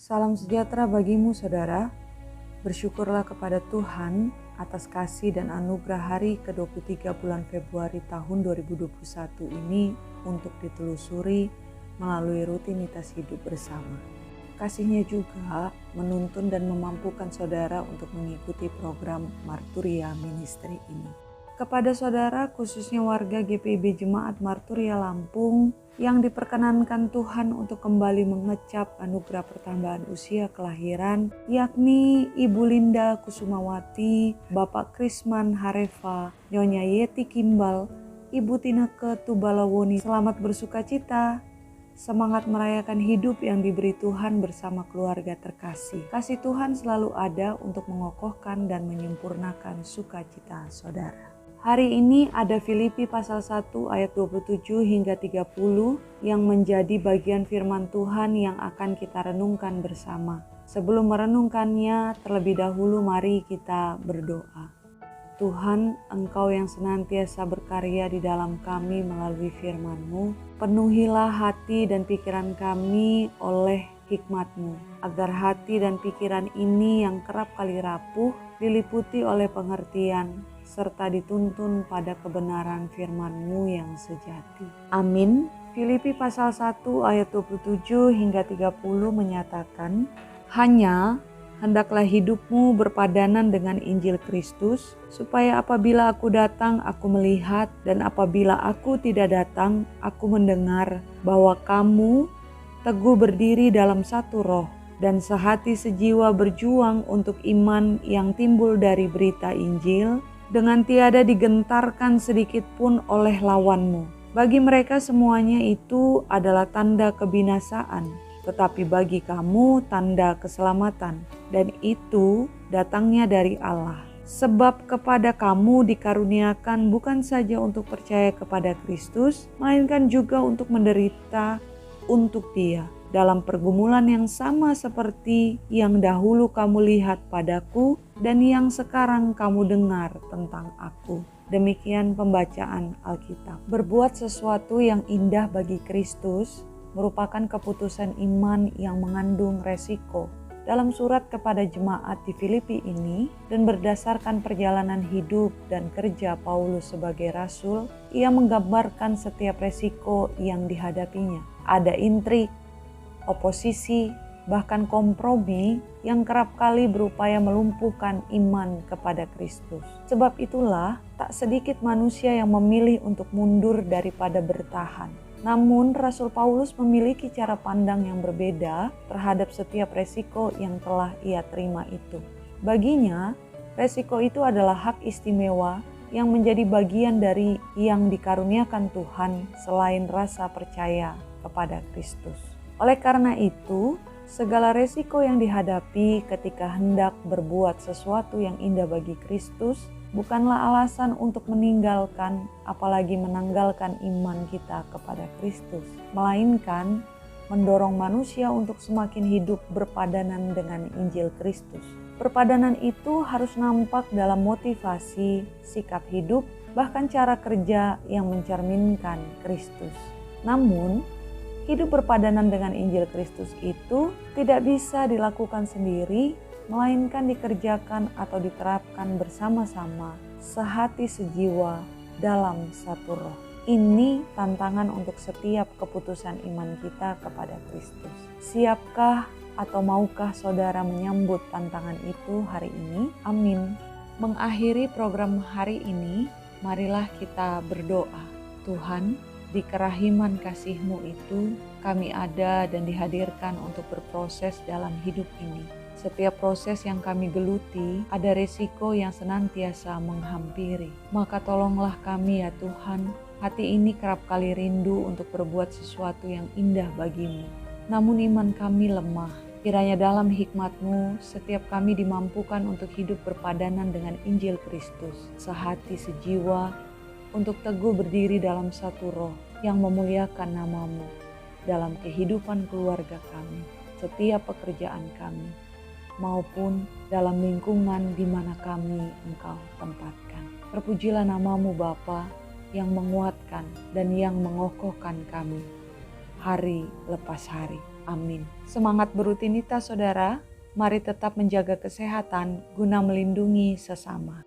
Salam sejahtera bagimu saudara. Bersyukurlah kepada Tuhan atas kasih dan anugerah hari ke-23 bulan Februari tahun 2021 ini untuk ditelusuri melalui rutinitas hidup bersama. Kasih-Nya juga menuntun dan memampukan saudara untuk mengikuti program Marturia Ministry ini. Kepada saudara, khususnya warga GPIB Jemaat Marturia Lampung yang diperkenankan Tuhan untuk kembali mengecap anugerah pertambahan usia kelahiran, yakni Ibu Linda Kusumawati, Bapak Krisman Harefa, Nyonya Yeti Kimbal, Ibu Tineke Tubalawoni, selamat bersuka cita. Semangat merayakan hidup yang diberi Tuhan bersama keluarga terkasih. Kasih Tuhan selalu ada untuk mengokohkan dan menyempurnakan sukacita saudara. Hari ini ada Filipi pasal 1 ayat 27 hingga 30 yang menjadi bagian firman Tuhan yang akan kita renungkan bersama. Sebelum merenungkannya, terlebih dahulu mari kita berdoa. Tuhan, Engkau yang senantiasa berkarya di dalam kami melalui firman-Mu, penuhilah hati dan pikiran kami oleh hikmat-Mu, agar hati dan pikiran ini yang kerap kali rapuh diliputi oleh pengertian, serta dituntun pada kebenaran firman-Mu yang sejati. Amin. Filipi pasal 1 ayat 27 hingga 30 menyatakan, hanya hendaklah hidupmu berpadanan dengan Injil Kristus, supaya apabila aku datang, aku melihat, dan apabila aku tidak datang, aku mendengar bahwa kamu teguh berdiri dalam satu roh, dan sehati sejiwa berjuang untuk iman yang timbul dari berita Injil, dengan tiada digentarkan sedikit pun oleh lawanmu. Bagi mereka semuanya itu adalah tanda kebinasaan, tetapi bagi kamu tanda keselamatan, dan itu datangnya dari Allah. Sebab kepada kamu dikaruniakan bukan saja untuk percaya kepada Kristus, melainkan juga untuk menderita untuk Dia, dalam pergumulan yang sama seperti yang dahulu kamu lihat padaku dan yang sekarang kamu dengar tentang aku. Demikian pembacaan Alkitab. Berbuat sesuatu yang indah bagi Kristus merupakan keputusan iman yang mengandung resiko. Dalam surat kepada jemaat di Filipi ini, dan berdasarkan perjalanan hidup dan kerja Paulus sebagai rasul, ia menggambarkan setiap resiko yang dihadapinya. Ada intrik, oposisi, bahkan kompromi yang kerap kali berupaya melumpuhkan iman kepada Kristus. Sebab itulah tak sedikit manusia yang memilih untuk mundur daripada bertahan. Namun Rasul Paulus memiliki cara pandang yang berbeda terhadap setiap resiko yang telah ia terima itu. Baginya, resiko itu adalah hak istimewa yang menjadi bagian dari yang dikaruniakan Tuhan selain rasa percaya kepada Kristus. Oleh karena itu, segala resiko yang dihadapi ketika hendak berbuat sesuatu yang indah bagi Kristus bukanlah alasan untuk meninggalkan, apalagi menanggalkan iman kita kepada Kristus, melainkan mendorong manusia untuk semakin hidup berpadanan dengan Injil Kristus. Perpadanan itu harus nampak dalam motivasi, sikap hidup, bahkan cara kerja yang mencerminkan Kristus. Namun, hidup berpadanan dengan Injil Kristus itu tidak bisa dilakukan sendiri, melainkan dikerjakan atau diterapkan bersama-sama, sehati sejiwa dalam satu roh. Ini tantangan untuk setiap keputusan iman kita kepada Kristus. Siapkah atau maukah saudara menyambut tantangan itu hari ini? Amin. Mengakhiri program hari ini, marilah kita berdoa. Tuhan, di kerahiman kasih-Mu itu, kami ada dan dihadirkan untuk berproses dalam hidup ini. Setiap proses yang kami geluti, ada resiko yang senantiasa menghampiri. Maka tolonglah kami ya Tuhan, hati ini kerap kali rindu untuk berbuat sesuatu yang indah bagi-Mu. Namun iman kami lemah. Kiranya dalam hikmat-Mu, setiap kami dimampukan untuk hidup berpadanan dengan Injil Kristus, sehati sejiwa, untuk teguh berdiri dalam satu roh yang memuliakan nama-Mu dalam kehidupan keluarga kami, setiap pekerjaan kami, maupun dalam lingkungan di mana kami Engkau tempatkan. Terpujilah nama-Mu Bapa yang menguatkan dan yang mengokohkan kami hari lepas hari. Amin. Semangat berrutinitas saudara, mari tetap menjaga kesehatan guna melindungi sesama.